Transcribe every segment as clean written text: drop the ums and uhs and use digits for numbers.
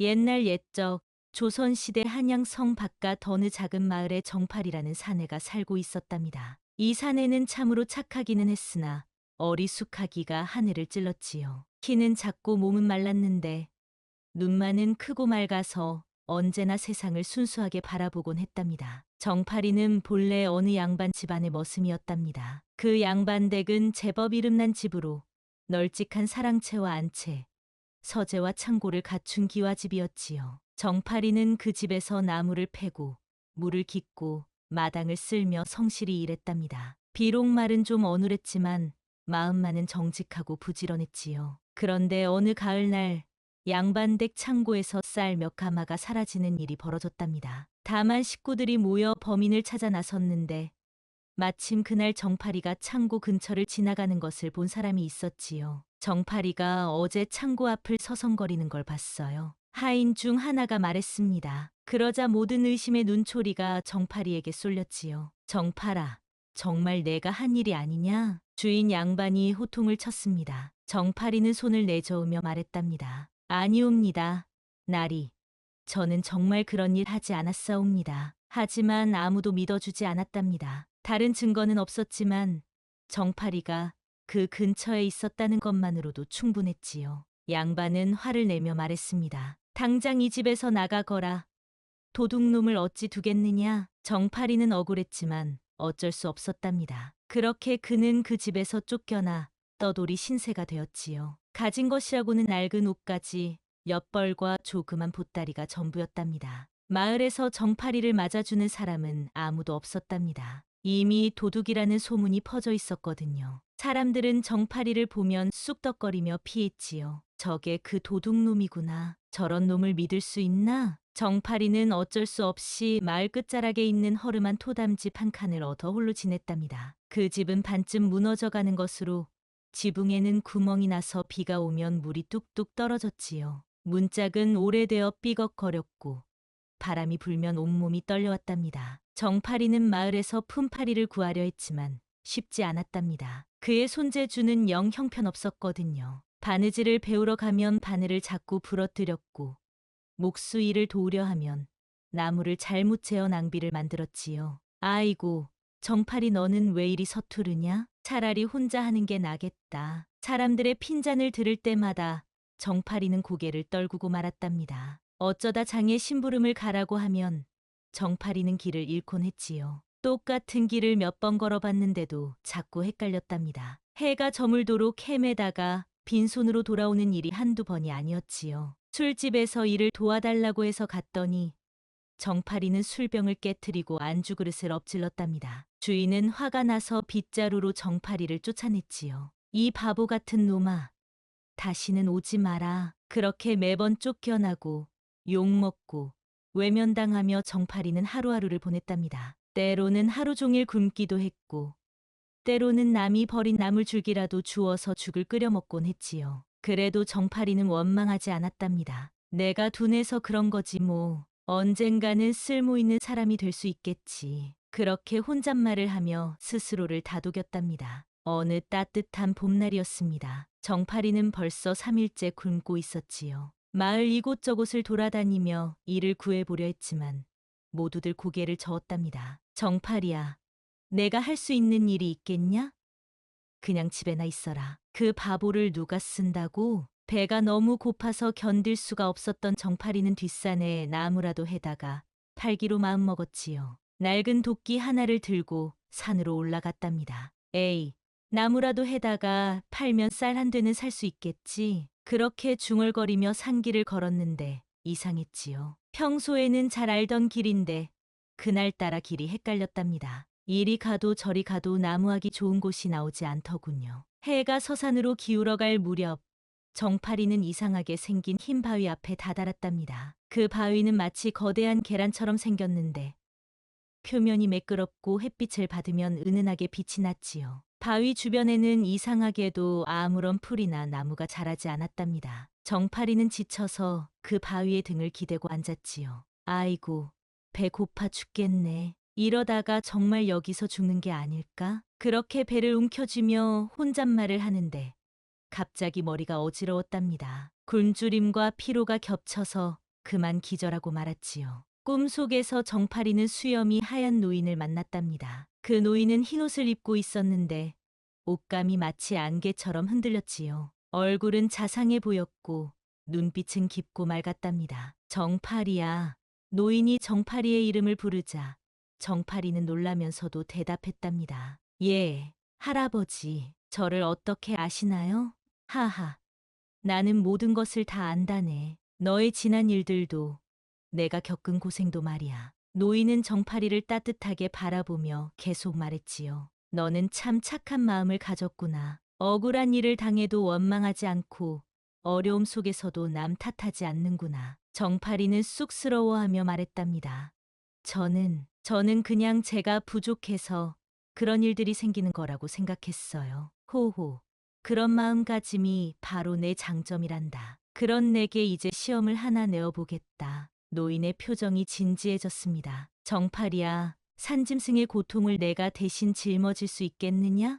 옛날 옛적 조선시대 한양성 바깥 어느 작은 마을에 정팔이라는 사내가 살고 있었답니다. 이 사내는 참으로 착하기는 했으나 어리숙하기가 하늘을 찔렀지요. 키는 작고 몸은 말랐는데 눈만은 크고 맑아서 언제나 세상을 순수하게 바라보곤 했답니다. 정팔이는 본래 어느 양반 집안의 머슴이었답니다. 그 양반 댁은 제법 이름난 집으로 널찍한 사랑채와 안채, 서재와 창고를 갖춘 기와집이었지요. 정팔이는 그 집에서 나무를 패고 물을 깃고 마당을 쓸며 성실히 일했답니다. 비록 말은 좀 어눌했지만 마음만은 정직하고 부지런했지요. 그런데 어느 가을날 양반댁 창고에서 쌀 몇 가마가 사라지는 일이 벌어졌답니다. 다만 식구들이 모여 범인을 찾아 나섰는데 마침 그날 정팔이가 창고 근처를 지나가는 것을 본 사람이 있었지요. 정팔이가 어제 창고 앞을 서성거리는 걸 봤어요. 하인 중 하나가 말했습니다. 그러자 모든 의심의 눈초리가 정팔이에게 쏠렸지요. 정팔아, 정말 내가 한 일이 아니냐? 주인 양반이 호통을 쳤습니다. 정팔이는 손을 내저으며 말했답니다. 아니옵니다. 나리, 저는 정말 그런 일 하지 않았사옵니다. 하지만 아무도 믿어주지 않았답니다. 다른 증거는 없었지만 정팔이가 그 근처에 있었다는 것만으로도 충분했지요. 양반은 화를 내며 말했습니다. 당장 이 집에서 나가거라. 도둑놈을 어찌 두겠느냐? 정팔이는 억울했지만 어쩔 수 없었답니다. 그렇게 그는 그 집에서 쫓겨나 떠돌이 신세가 되었지요. 가진 것이라고는 낡은 옷가지, 몇 벌과 조그만 보따리가 전부였답니다. 마을에서 정팔이를 맞아주는 사람은 아무도 없었답니다. 이미 도둑이라는 소문이 퍼져 있었거든요. 사람들은 정팔이를 보면 쑥덕거리며 피했지요. 저게 그 도둑놈이구나. 저런 놈을 믿을 수 있나? 정팔이는 어쩔 수 없이 마을 끝자락에 있는 허름한 토담집 한 칸을 얻어 홀로 지냈답니다. 그 집은 반쯤 무너져가는 것으로 지붕에는 구멍이 나서 비가 오면 물이 뚝뚝 떨어졌지요. 문짝은 오래되어 삐걱거렸고 바람이 불면 온몸이 떨려왔답니다. 정팔이는 마을에서 품팔이를 구하려 했지만 쉽지 않았답니다. 그의 손재주는 영 형편없었거든요. 바느질을 배우러 가면 바늘을 자꾸 부러뜨렸고 목수 일을 도우려 하면 나무를 잘못 재어 낭비를 만들었지요. 아이고, 정팔이 너는 왜 이리 서투르냐? 차라리 혼자 하는 게 나겠다. 사람들의 핀잔을 들을 때마다 정팔이는 고개를 떨구고 말았답니다. 어쩌다 장에 심부름을 가라고 하면 정팔이는 길을 잃곤 했지요. 똑같은 길을 몇 번 걸어봤는데도 자꾸 헷갈렸답니다. 해가 저물도록 헤매다가 빈손으로 돌아오는 일이 한두 번이 아니었지요. 술집에서 일을 도와달라고 해서 갔더니 정팔이는 술병을 깨트리고 안주 그릇을 엎질렀답니다. 주인은 화가 나서 빗자루로 정팔이를 쫓아냈지요. 이 바보 같은 놈아, 다시는 오지 마라. 그렇게 매번 쫓겨나고 욕먹고 외면당하며 정팔이는 하루하루를 보냈답니다. 때로는 하루 종일 굶기도 했고 때로는 남이 버린 나물줄기라도 주워서 죽을 끓여 먹곤 했지요. 그래도 정팔이는 원망하지 않았답니다. 내가 둔해서 그런 거지 뭐. 언젠가는 쓸모 있는 사람이 될 수 있겠지. 그렇게 혼잣말을 하며 스스로를 다독였답니다. 어느 따뜻한 봄날이었습니다. 정팔이는 벌써 3일째 굶고 있었지요. 마을 이곳저곳을 돌아다니며 일을 구해보려 했지만 모두들 고개를 저었답니다. 정팔이야, 내가 할 수 있는 일이 있겠냐? 그냥 집에나 있어라. 그 바보를 누가 쓴다고? 배가 너무 고파서 견딜 수가 없었던 정팔이는 뒷산에 나무라도 해다가 팔기로 마음먹었지요. 낡은 도끼 하나를 들고 산으로 올라갔답니다. 에이, 나무라도 해다가 팔면 쌀 한 되는 살 수 있겠지. 그렇게 중얼거리며 산길을 걸었는데 이상했지요. 평소에는 잘 알던 길인데 그날따라 길이 헷갈렸답니다. 이리 가도 저리 가도 나무하기 좋은 곳이 나오지 않더군요. 해가 서산으로 기울어갈 무렵 정팔이는 이상하게 생긴 흰 바위 앞에 다다랐답니다. 그 바위는 마치 거대한 계란처럼 생겼는데 표면이 매끄럽고 햇빛을 받으면 은은하게 빛이 났지요. 바위 주변에는 이상하게도 아무런 풀이나 나무가 자라지 않았답니다. 정팔이는 지쳐서 그 바위에 등을 기대고 앉았지요. 아이고, 배 고파 죽겠네. 이러다가 정말 여기서 죽는 게 아닐까? 그렇게 배를 움켜쥐며 혼잣말을 하는데 갑자기 머리가 어지러웠답니다. 굶주림과 피로가 겹쳐서 그만 기절하고 말았지요. 꿈속에서 정파리는 수염이 하얀 노인을 만났답니다. 그 노인은 흰옷을 입고 있었는데 옷감이 마치 안개처럼 흔들렸지요. 얼굴은 자상해 보였고 눈빛은 깊고 맑았답니다. 정파리야. 노인이 정파리의 이름을 부르자 정파리는 놀라면서도 대답했답니다. 예, 할아버지. 저를 어떻게 아시나요? 하하. 나는 모든 것을 다 안다네. 너의 지난 일들도 내가 겪은 고생도 말이야. 노인은 정파리를 따뜻하게 바라보며 계속 말했지요. 너는 참 착한 마음을 가졌구나. 억울한 일을 당해도 원망하지 않고 어려움 속에서도 남 탓하지 않는구나. 정파리는 쑥스러워하며 말했답니다. 저는 그냥 제가 부족해서 그런 일들이 생기는 거라고 생각했어요. 호호. 그런 마음가짐이 바로 내 장점이란다. 그런 내게 이제 시험을 하나 내어보겠다. 노인의 표정이 진지해졌습니다. 정파리야, 산짐승의 고통을 내가 대신 짊어질 수 있겠느냐?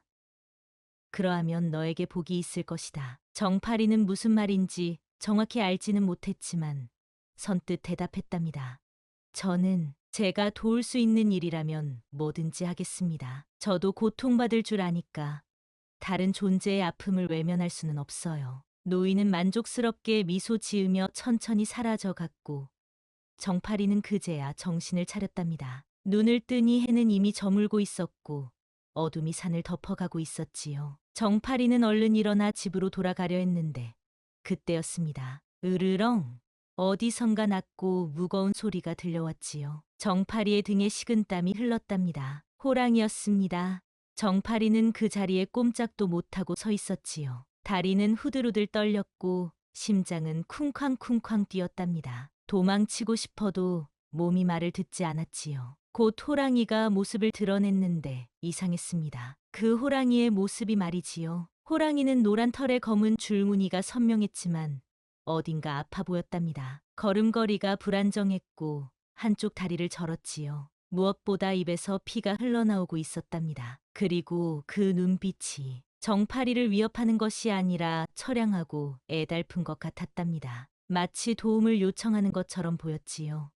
그러하면 너에게 복이 있을 것이다. 정파리는 무슨 말인지 정확히 알지는 못했지만 선뜻 대답했답니다. 저는 제가 도울 수 있는 일이라면 뭐든지 하겠습니다. 저도 고통받을 줄 아니까 다른 존재의 아픔을 외면할 수는 없어요. 노인은 만족스럽게 미소 지으며 천천히 사라져 갔고 정파리는 그제야 정신을 차렸답니다. 눈을 뜨니 해는 이미 저물고 있었고 어둠이 산을 덮어가고 있었지요. 정파리는 얼른 일어나 집으로 돌아가려 했는데 그때였습니다. 으르렁. 어디선가 낮고 무거운 소리가 들려왔지요. 정파리의 등에 식은땀이 흘렀답니다. 호랑이였습니다. 정파리는 그 자리에 꼼짝도 못하고 서 있었지요. 다리는 후들후들 떨렸고 심장은 쿵쾅쿵쾅 뛰었답니다. 도망치고 싶어도 몸이 말을 듣지 않았지요. 곧 호랑이가 모습을 드러냈는데 이상했습니다. 그 호랑이의 모습이 말이지요. 호랑이는 노란 털에 검은 줄무늬가 선명했지만 어딘가 아파 보였답니다. 걸음걸이가 불안정했고 한쪽 다리를 절었지요. 무엇보다 입에서 피가 흘러나오고 있었답니다. 그리고 그 눈빛이 정파리를 위협하는 것이 아니라 처량하고 애달픈 것 같았답니다. 마치 도움을 요청하는 것처럼 보였지요.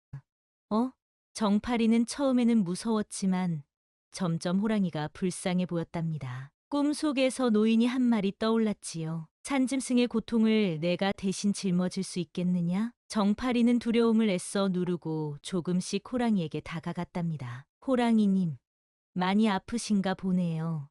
어? 정파리는 처음에는 무서웠지만 점점 호랑이가 불쌍해 보였답니다. 꿈속에서 노인이 한 말이 떠올랐지요. 산짐승의 고통을 내가 대신 짊어질 수 있겠느냐? 정파리는 두려움을 애써 누르고 조금씩 호랑이에게 다가갔답니다. 호랑이님, 많이 아프신가 보네요.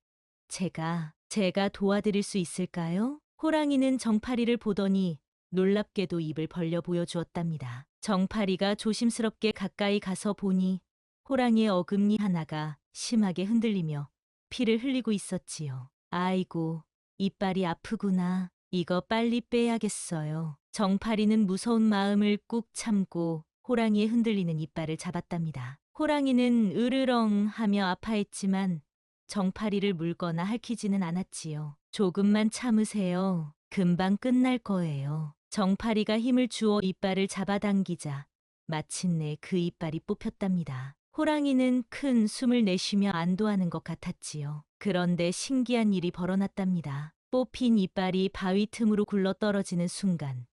제가 도와드릴 수 있을까요? 호랑이는 정파리를 보더니 놀랍게도 입을 벌려 보여주었답니다. 정파리가 조심스럽게 가까이 가서 보니 호랑이의 어금니 하나가 심하게 흔들리며 피를 흘리고 있었지요. 아이고, 이빨이 아프구나. 이거 빨리 빼야겠어요. 정파리는 무서운 마음을 꾹 참고 호랑이의 흔들리는 이빨을 잡았답니다. 호랑이는 으르렁 하며 아파했지만 정파리를 물거나 핥히지는 않았지요. 조금만 참으세요. 금방 끝날 거예요. 정파리가 힘을 주어 이빨을 잡아당기자 마침내 그 이빨이 뽑혔답니다. 호랑이는 큰 숨을 내쉬며 안도하는 것 같았지요. 그런데 신기한 일이 벌어났답니다. 뽑힌 이빨이 바위 틈으로 굴러떨어지는 순간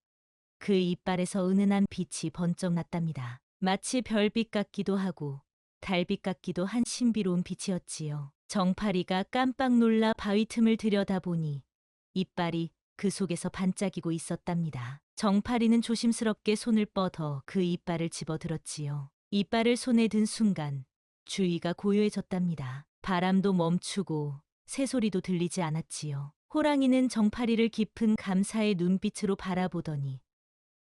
그 이빨에서 은은한 빛이 번쩍 났답니다. 마치 별빛 같기도 하고 달빛 같기도 한 신비로운 빛이었지요. 정파리가 깜빡 놀라 바위 틈을 들여다보니 이빨이 그 속에서 반짝이고 있었답니다. 정파리는 조심스럽게 손을 뻗어 그 이빨을 집어들었지요. 이빨을 손에 든 순간 주위가 고요해졌답니다. 바람도 멈추고 새소리도 들리지 않았지요. 호랑이는 정파리를 깊은 감사의 눈빛으로 바라보더니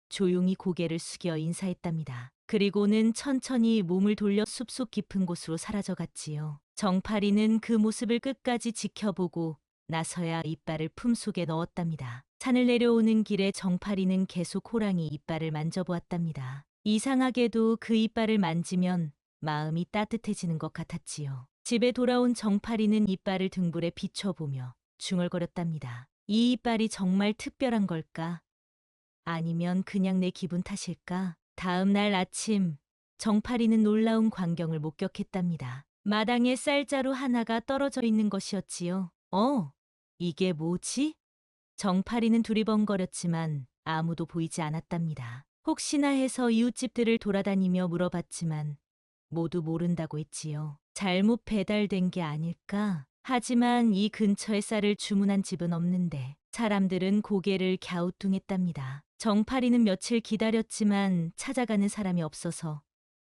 조용히 고개를 숙여 인사했답니다. 그리고는 천천히 몸을 돌려 숲속 깊은 곳으로 사라져갔지요. 정파리는 그 모습을 끝까지 지켜보고 나서야 이빨을 품속에 넣었답니다. 산을 내려오는 길에 정파리는 계속 호랑이 이빨을 만져보았답니다. 이상하게도 그 이빨을 만지면 마음이 따뜻해지는 것 같았지요. 집에 돌아온 정파리는 이빨을 등불에 비춰보며 중얼거렸답니다. 이 이빨이 정말 특별한 걸까? 아니면 그냥 내 기분 탓일까? 다음 날 아침, 정파리는 놀라운 광경을 목격했답니다. 마당에 쌀자루 하나가 떨어져 있는 것이었지요. 이게 뭐지? 정파리는 두리번거렸지만 아무도 보이지 않았답니다. 혹시나 해서 이웃집들을 돌아다니며 물어봤지만 모두 모른다고 했지요. 잘못 배달된 게 아닐까? 하지만 이 근처에 쌀을 주문한 집은 없는데 사람들은 고개를 갸우뚱했답니다. 정파리는 며칠 기다렸지만 찾아가는 사람이 없어서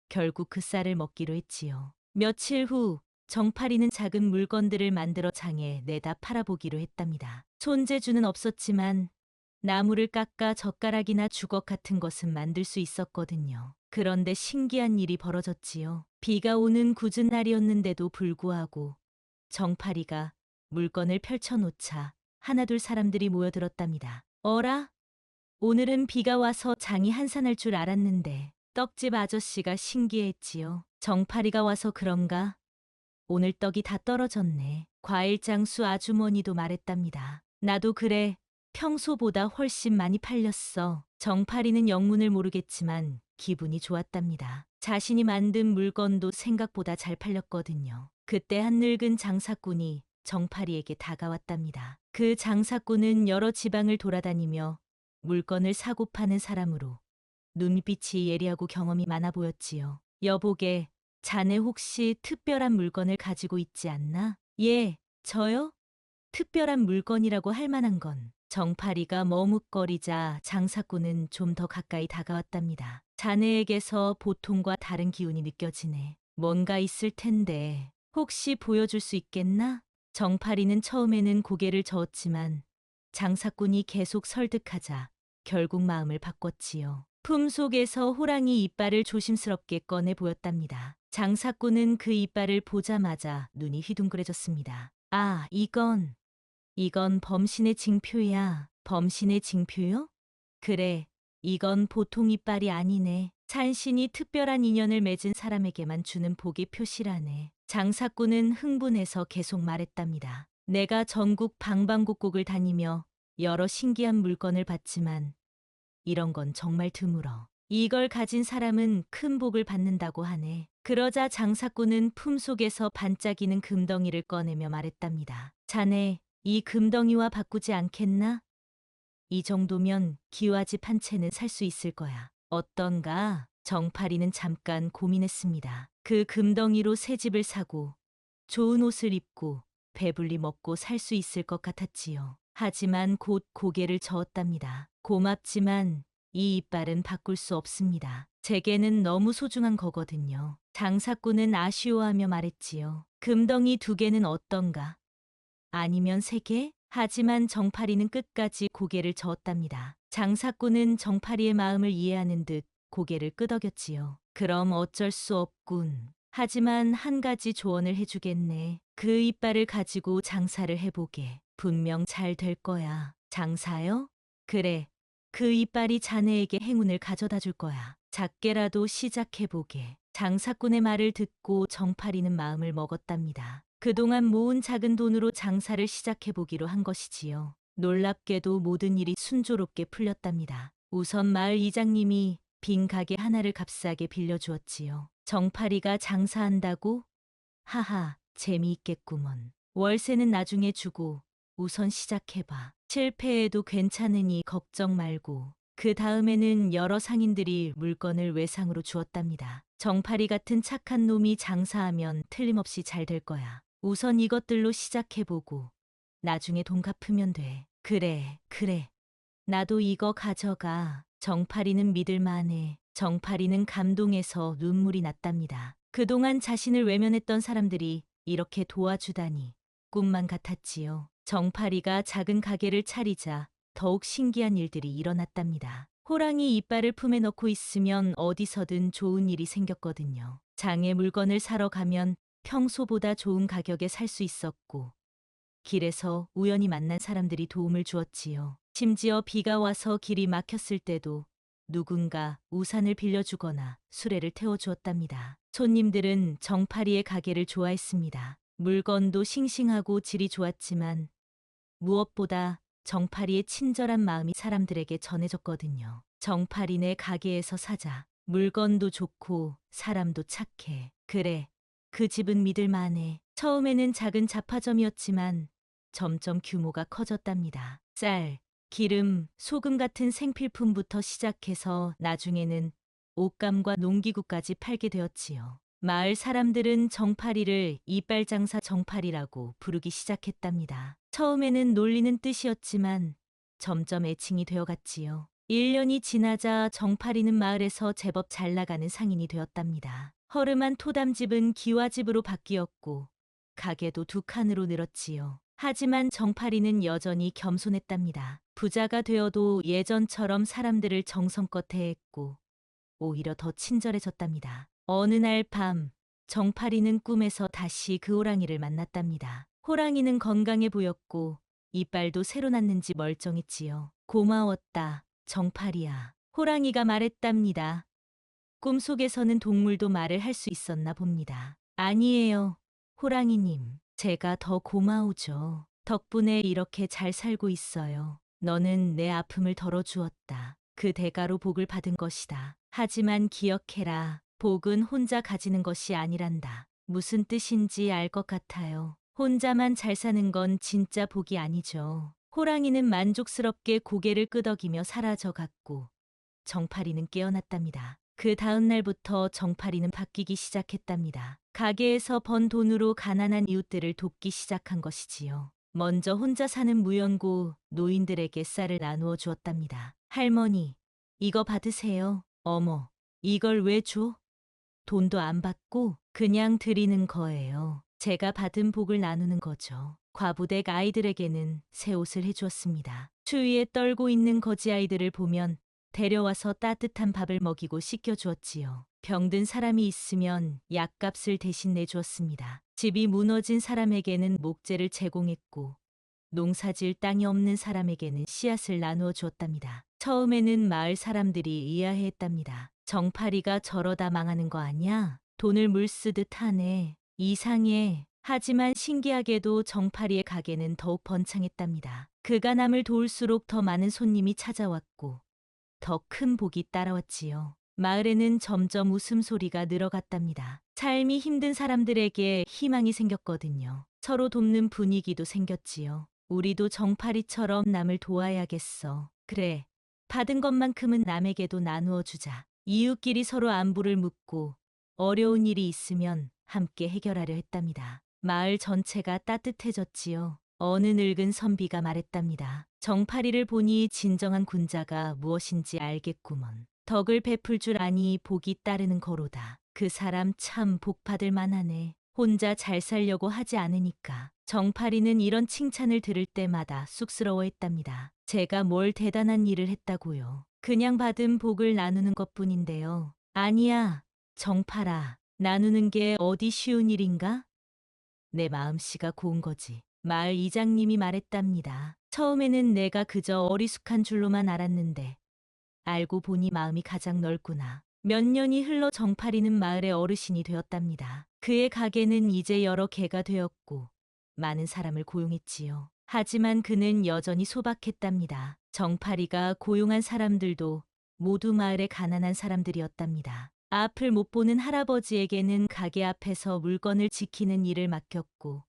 결국 그 쌀을 먹기로 했지요. 며칠 후 정파리는 작은 물건들을 만들어 장에 내다 팔아보기로 했답니다. 손재주는 없었지만 나무를 깎아 젓가락이나 주걱 같은 것은 만들 수 있었거든요. 그런데 신기한 일이 벌어졌지요. 비가 오는 궂은 날이었는데도 불구하고 정파리가 물건을 펼쳐놓자 하나둘 사람들이 모여들었답니다. 어라? 오늘은 비가 와서 장이 한산할 줄 알았는데 떡집 아저씨가 신기했지요. 정파리가 와서 그런가? 오늘 떡이 다 떨어졌네. 과일 장수 아주머니도 말했답니다. 나도 그래. 평소보다 훨씬 많이 팔렸어. 정파리는 영문을 모르겠지만 기분이 좋았답니다. 자신이 만든 물건도 생각보다 잘 팔렸거든요. 그때 한 늙은 장사꾼이 정파리에게 다가왔답니다. 그 장사꾼은 여러 지방을 돌아다니며 물건을 사고 파는 사람으로 눈빛이 예리하고 경험이 많아 보였지요. 여보게, 자네 혹시 특별한 물건을 가지고 있지 않나? 예, 저요? 특별한 물건이라고 할 만한 건. 정파리가 머뭇거리자 장사꾼은 좀 더 가까이 다가왔답니다. 자네에게서 보통과 다른 기운이 느껴지네. 뭔가 있을 텐데 혹시 보여줄 수 있겠나? 정파리는 처음에는 고개를 저었지만 장사꾼이 계속 설득하자 결국 마음을 바꿨지요. 품속에서 호랑이 이빨을 조심스럽게 꺼내 보였답니다. 장사꾼은 그 이빨을 보자마자 눈이 휘둥그레졌습니다. 아, 이건 범신의 징표야. 범신의 징표요? 그래, 이건 보통 이빨이 아니네. 산신이 특별한 인연을 맺은 사람에게만 주는 복의 표시라네. 장사꾼은 흥분해서 계속 말했답니다. 내가 전국 방방곡곡을 다니며 여러 신기한 물건을 봤지만 이런 건 정말 드물어. 이걸 가진 사람은 큰 복을 받는다고 하네. 그러자 장사꾼은 품속에서 반짝이는 금덩이를 꺼내며 말했답니다. 자네, 이 금덩이와 바꾸지 않겠나? 이 정도면 기와집 한 채는 살 수 있을 거야. 어떤가? 정파리는 잠깐 고민했습니다. 그 금덩이로 새 집을 사고 좋은 옷을 입고 배불리 먹고 살 수 있을 것 같았지요. 하지만 곧 고개를 저었답니다. 고맙지만 이 이빨은 바꿀 수 없습니다. 제게는 너무 소중한 거거든요. 장사꾼은 아쉬워하며 말했지요. 금덩이 2개는 어떤가? 아니면 3개? 하지만 정파리는 끝까지 고개를 저었답니다. 장사꾼은 정파리의 마음을 이해하는 듯 고개를 끄덕였지요. 그럼 어쩔 수 없군. 하지만 한 가지 조언을 해주겠네. 그 이빨을 가지고 장사를 해보게. 분명 잘 될 거야. 장사요? 그래. 그 이빨이 자네에게 행운을 가져다 줄 거야. 작게라도 시작해보게. 장사꾼의 말을 듣고 정파리는 마음을 먹었답니다. 그동안 모은 작은 돈으로 장사를 시작해보기로 한 것이지요. 놀랍게도 모든 일이 순조롭게 풀렸답니다. 우선 마을 이장님이 빈 가게 하나를 값싸게 빌려주었지요. 정파리가 장사한다고? 하하, 재미있겠구먼. 월세는 나중에 주고 우선 시작해봐. 실패해도 괜찮으니 걱정 말고. 그 다음에는 여러 상인들이 물건을 외상으로 주었답니다. 정파리 같은 착한 놈이 장사하면 틀림없이 잘 될 거야. 우선 이것들로 시작해보고 나중에 돈 갚으면 돼. 그래, 그래. 나도 이거 가져가. 정파리는 믿을만해. 정파리는 감동해서 눈물이 났답니다. 그동안 자신을 외면했던 사람들이 이렇게 도와주다니 꿈만 같았지요. 정파리가 작은 가게를 차리자 더욱 신기한 일들이 일어났답니다. 호랑이 이빨을 품에 넣고 있으면 어디서든 좋은 일이 생겼거든요. 장에 물건을 사러 가면 평소보다 좋은 가격에 살 수 있었고, 길에서 우연히 만난 사람들이 도움을 주었지요. 심지어 비가 와서 길이 막혔을 때도 누군가 우산을 빌려주거나 수레를 태워주었답니다. 손님들은 정파리의 가게를 좋아했습니다. 물건도 싱싱하고 질이 좋았지만 무엇보다 정파리의 친절한 마음이 사람들에게 전해졌거든요. 정파리네 가게에서 사자. 물건도 좋고 사람도 착해. 그래, 그 집은 믿을 만해. 처음에는 작은 잡화점이었지만 점점 규모가 커졌답니다. 쌀, 기름, 소금 같은 생필품부터 시작해서 나중에는 옷감과 농기구까지 팔게 되었지요. 마을 사람들은 정파리를 이빨장사 정파리라고 부르기 시작했답니다. 처음에는 놀리는 뜻이었지만 점점 애칭이 되어갔지요. 1년이 지나자 정파리는 마을에서 제법 잘 나가는 상인이 되었답니다. 허름한 토담집은 기와집으로 바뀌었고 가게도 2칸으로 늘었지요. 하지만 정파리는 여전히 겸손했답니다. 부자가 되어도 예전처럼 사람들을 정성껏 대했고 오히려 더 친절해졌답니다. 어느 날 밤 정파리는 꿈에서 다시 그 호랑이를 만났답니다. 호랑이는 건강해 보였고 이빨도 새로 났는지 멀쩡했지요. 고마웠다, 정파리야. 호랑이가 말했답니다. 꿈속에서는 동물도 말을 할 수 있었나 봅니다. 아니에요, 호랑이님. 제가 더 고마우죠. 덕분에 이렇게 잘 살고 있어요. 너는 내 아픔을 덜어주었다. 그 대가로 복을 받은 것이다. 하지만 기억해라. 복은 혼자 가지는 것이 아니란다. 무슨 뜻인지 알 것 같아요. 혼자만 잘 사는 건 진짜 복이 아니죠. 호랑이는 만족스럽게 고개를 끄덕이며 사라져갔고 정파리는 깨어났답니다. 그 다음 날부터 정파리는 바뀌기 시작했답니다. 가게에서 번 돈으로 가난한 이웃들을 돕기 시작한 것이지요. 먼저 혼자 사는 무연고 노인들에게 쌀을 나누어 주었답니다. 할머니, 이거 받으세요. 어머, 이걸 왜 줘? 돈도 안 받고 그냥 드리는 거예요. 제가 받은 복을 나누는 거죠. 과부댁 아이들에게는 새 옷을 해주었습니다. 추위에 떨고 있는 거지 아이들을 보면 데려와서 따뜻한 밥을 먹이고 씻겨주었지요. 병든 사람이 있으면 약값을 대신 내주었습니다. 집이 무너진 사람에게는 목재를 제공했고 농사질 땅이 없는 사람에게는 씨앗을 나누어 주었답니다. 처음에는 마을 사람들이 의아해했답니다. 정파리가 저러다 망하는 거 아니야? 돈을 물 쓰듯 하네. 이상해. 하지만 신기하게도 정파리의 가게는 더욱 번창했답니다. 그가 남을 도울수록 더 많은 손님이 찾아왔고 더 큰 복이 따라왔지요. 마을에는 점점 웃음소리가 늘어갔답니다. 삶이 힘든 사람들에게 희망이 생겼거든요. 서로 돕는 분위기도 생겼지요. 우리도 정파리처럼 남을 도와야겠어. 그래, 받은 것만큼은 남에게도 나누어 주자. 이웃끼리 서로 안부를 묻고 어려운 일이 있으면 함께 해결하려 했답니다. 마을 전체가 따뜻해졌지요. 어느 늙은 선비가 말했답니다. 정파리를 보니 진정한 군자가 무엇인지 알겠구먼. 덕을 베풀 줄 아니 복이 따르는 거로다. 그 사람 참 복 받을 만하네. 혼자 잘 살려고 하지 않으니까. 정파리는 이런 칭찬을 들을 때마다 쑥스러워했답니다. 제가 뭘 대단한 일을 했다고요. 그냥 받은 복을 나누는 것뿐인데요. 아니야, 정파라. 나누는 게 어디 쉬운 일인가? 내 마음씨가 고운 거지. 마을 이장님이 말했답니다. 처음에는 내가 그저 어리숙한 줄로만 알았는데 알고 보니 마음이 가장 넓구나. 몇 년이 흘러 정파리는 마을의 어르신이 되었답니다. 그의 가게는 이제 여러 개가 되었고 많은 사람을 고용했지요. 하지만 그는 여전히 소박했답니다. 정파리가 고용한 사람들도 모두 마을의 가난한 사람들이었답니다. 앞을 못 보는 할아버지에게는 가게 앞에서 물건을 지키는 일을 맡겼고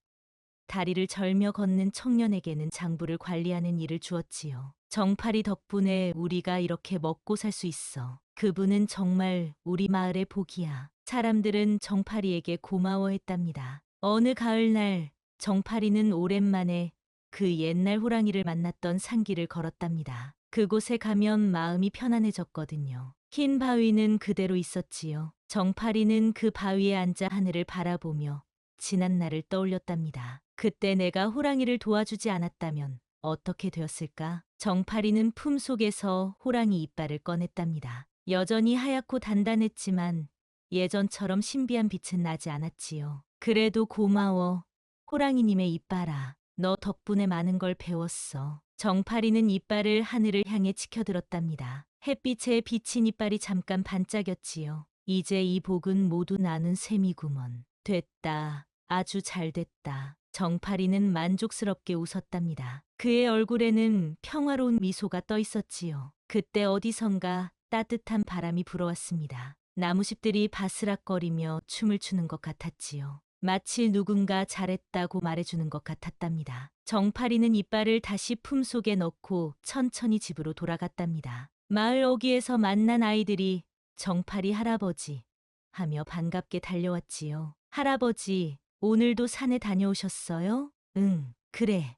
다리를 절며 걷는 청년에게는 장부를 관리하는 일을 주었지요. 정파리 덕분에 우리가 이렇게 먹고 살 수 있어. 그분은 정말 우리 마을의 복이야. 사람들은 정파리에게 고마워했답니다. 어느 가을날 정파리는 오랜만에 그 옛날 호랑이를 만났던 산길을 걸었답니다. 그곳에 가면 마음이 편안해졌거든요. 흰 바위는 그대로 있었지요. 정파리는 그 바위에 앉아 하늘을 바라보며 지난 날을 떠올렸답니다. 그때 내가 호랑이를 도와주지 않았다면 어떻게 되었을까? 정파리는 품속에서 호랑이 이빨을 꺼냈답니다. 여전히 하얗고 단단했지만 예전처럼 신비한 빛은 나지 않았지요. 그래도 고마워. 호랑이님의 이빨아. 너 덕분에 많은 걸 배웠어. 정파리는 이빨을 하늘을 향해 치켜들었답니다. 햇빛에 비친 이빨이 잠깐 반짝였지요. 이제 이 복은 모두 나눈 셈이구먼. 됐다. 아주 잘 됐다. 정파리는 만족스럽게 웃었답니다. 그의 얼굴에는 평화로운 미소가 떠 있었지요. 그때 어디선가 따뜻한 바람이 불어왔습니다. 나무잎들이 바스락거리며 춤을 추는 것 같았지요. 마치 누군가 잘했다고 말해주는 것 같았답니다. 정파리는 이빨을 다시 품속에 넣고 천천히 집으로 돌아갔답니다. 마을 어귀에서 만난 아이들이 정파리 할아버지 하며 반갑게 달려왔지요. 할아버지, 오늘도 산에 다녀오셨어요? 응, 그래.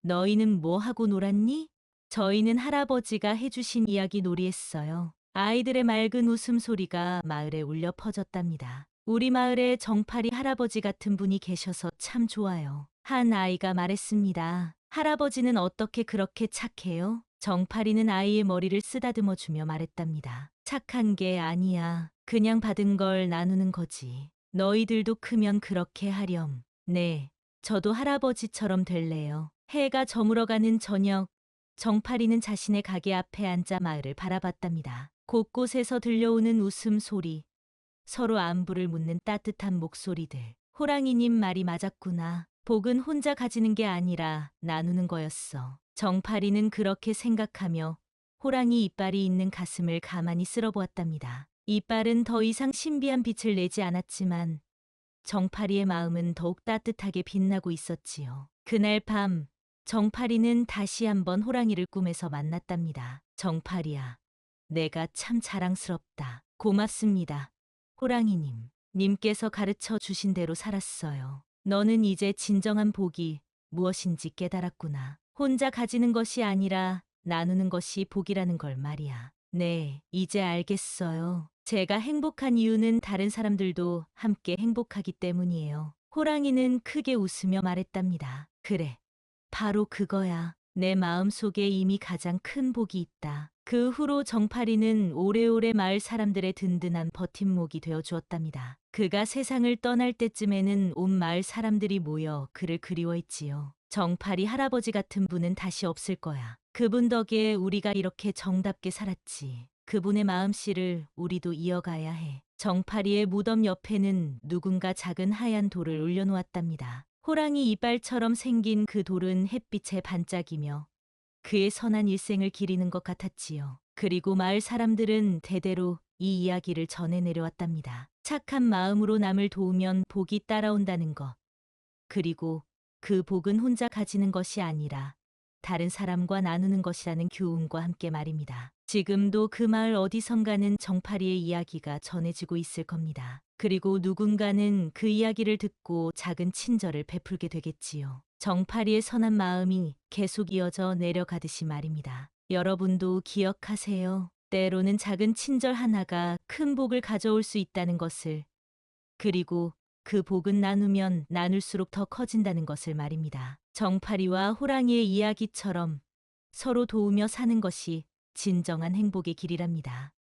너희는 뭐 하고 놀았니? 저희는 할아버지가 해주신 이야기 놀이했어요. 아이들의 맑은 웃음소리가 마을에 울려 퍼졌답니다. 우리 마을에 정파리 할아버지 같은 분이 계셔서 참 좋아요. 한 아이가 말했습니다. 할아버지는 어떻게 그렇게 착해요? 정파리는 아이의 머리를 쓰다듬어 주며 말했답니다. 착한 게 아니야. 그냥 받은 걸 나누는 거지. 너희들도 크면 그렇게 하렴. 네, 저도 할아버지처럼 될래요. 해가 저물어가는 저녁, 정파리는 자신의 가게 앞에 앉아 마을을 바라봤답니다. 곳곳에서 들려오는 웃음소리, 서로 안부를 묻는 따뜻한 목소리들. 호랑이님 말이 맞았구나. 복은 혼자 가지는 게 아니라 나누는 거였어. 정파리는 그렇게 생각하며 호랑이 이빨이 있는 가슴을 가만히 쓸어보았답니다. 이빨은 더 이상 신비한 빛을 내지 않았지만 정파리의 마음은 더욱 따뜻하게 빛나고 있었지요. 그날 밤, 정파리는 다시 한번 호랑이를 꿈에서 만났답니다. 정파리야, 내가 참 자랑스럽다. 고맙습니다. 호랑이님, 님께서 가르쳐 주신 대로 살았어요. 너는 이제 진정한 복이 무엇인지 깨달았구나. 혼자 가지는 것이 아니라 나누는 것이 복이라는 걸 말이야. 네, 이제 알겠어요. 제가 행복한 이유는 다른 사람들도 함께 행복하기 때문이에요. 호랑이는 크게 웃으며 말했답니다. 그래, 바로 그거야. 내 마음속에 이미 가장 큰 복이 있다. 그 후로 정파리는 오래오래 마을 사람들의 든든한 버팀목이 되어 주었답니다. 그가 세상을 떠날 때쯤에는 온 마을 사람들이 모여 그를 그리워했지요. 정파리 할아버지 같은 분은 다시 없을 거야. 그분 덕에 우리가 이렇게 정답게 살았지. 그분의 마음씨를 우리도 이어가야 해. 정파리의 무덤 옆에는 누군가 작은 하얀 돌을 올려놓았답니다. 호랑이 이빨처럼 생긴 그 돌은 햇빛에 반짝이며 그의 선한 일생을 기리는 것 같았지요. 그리고 마을 사람들은 대대로 이 이야기를 전해 내려왔답니다. 착한 마음으로 남을 도우면 복이 따라온다는 것. 그리고 그 복은 혼자 가지는 것이 아니라 다른 사람과 나누는 것이라는 교훈과 함께 말입니다. 지금도 그 마을 어디선가는 정파리의 이야기가 전해지고 있을 겁니다. 그리고 누군가는 그 이야기를 듣고 작은 친절을 베풀게 되겠지요. 정파리의 선한 마음이 계속 이어져 내려가듯이 말입니다. 여러분도 기억하세요. 때로는 작은 친절 하나가 큰 복을 가져올 수 있다는 것을. 그리고 그 복은 나누면 나눌수록 더 커진다는 것을 말입니다. 정파리와 호랑이의 이야기처럼 서로 도우며 사는 것이 진정한 행복의 길이랍니다.